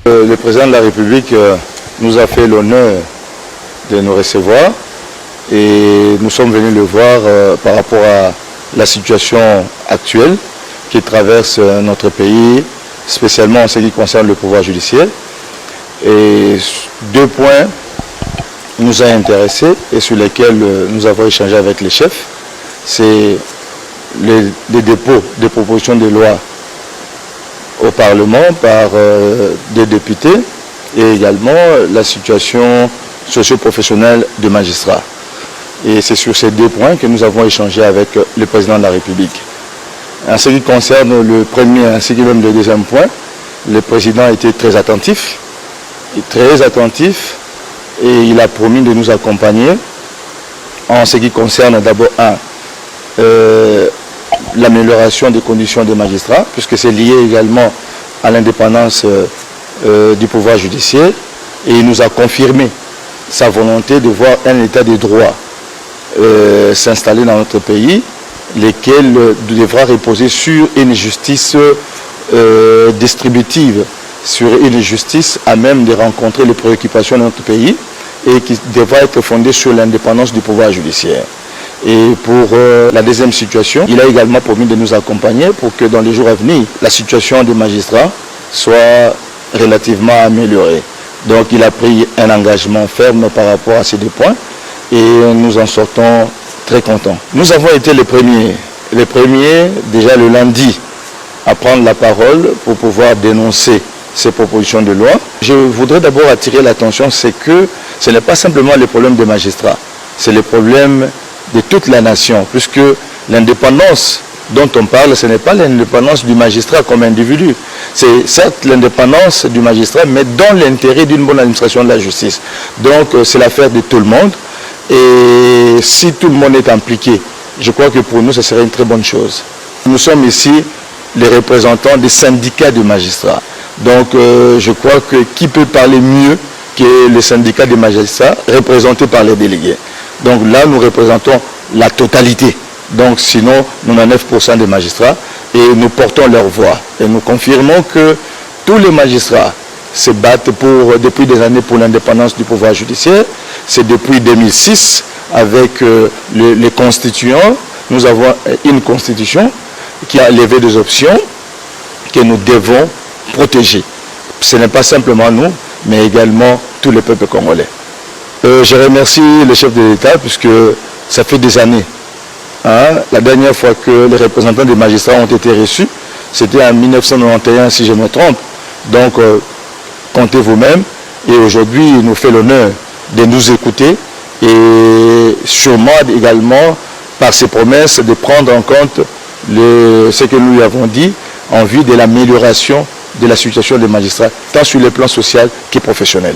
Le président de la République nous a fait l'honneur de nous recevoir et nous sommes venus le voir par rapport à la situation actuelle qui traverse notre pays, spécialement en ce qui concerne le pouvoir judiciaire. Et deux points nous ont intéressés et sur lesquels nous avons échangé avec les chefs. C'est les dépôts des propositions de loi au Parlement par des députés et également la situation socio-professionnelle des magistrats. Et c'est sur ces deux points que nous avons échangé avec le président de la République. En ce qui concerne le premier ainsi que même le deuxième point, le président a été très attentif et il a promis de nous accompagner en ce qui concerne d'abord l'amélioration des conditions des magistrats, puisque c'est lié également à l'indépendance du pouvoir judiciaire, et il nous a confirmé sa volonté de voir un état de droit s'installer dans notre pays, lequel devra reposer sur une justice distributive, sur une justice à même de rencontrer les préoccupations de notre pays et qui devra être fondée sur l'indépendance du pouvoir judiciaire. Et pour la deuxième situation, il a également promis de nous accompagner pour que dans les jours à venir, la situation des magistrats soit relativement améliorée. Donc il a pris un engagement ferme par rapport à ces deux points et nous en sortons très contents. Nous avons été les premiers déjà le lundi à prendre la parole pour pouvoir dénoncer ces propositions de loi. Je voudrais d'abord attirer l'attention, c'est que ce n'est pas simplement le problème des magistrats, c'est le problème de toute la nation, puisque l'indépendance dont on parle, ce n'est pas l'indépendance du magistrat comme individu. C'est certes l'indépendance du magistrat, mais dans l'intérêt d'une bonne administration de la justice. Donc c'est l'affaire de tout le monde. Et si tout le monde est impliqué, je crois que pour nous, ce serait une très bonne chose. Nous sommes ici les représentants des syndicats de magistrats. Donc je crois que qui peut parler mieux que les syndicats des magistrats représentés par les délégués. Donc là, nous représentons la totalité. Donc sinon, 99% des magistrats et nous portons leur voix. Et nous confirmons que tous les magistrats se battent depuis des années pour l'indépendance du pouvoir judiciaire. C'est depuis 2006 avec les constituants. Nous avons une constitution qui a levé des options que nous devons protéger. Ce n'est pas simplement nous, mais également tous les peuples congolais. Je remercie le chef de l'État puisque ça fait des années. La dernière fois que les représentants des magistrats ont été reçus, c'était en 1991 si je me trompe. Donc comptez vous-même et aujourd'hui il nous fait l'honneur de nous écouter et sûrement également par ses promesses de prendre en compte ce que nous lui avons dit en vue de l'amélioration de la situation des magistrats, tant sur le plan social que professionnel.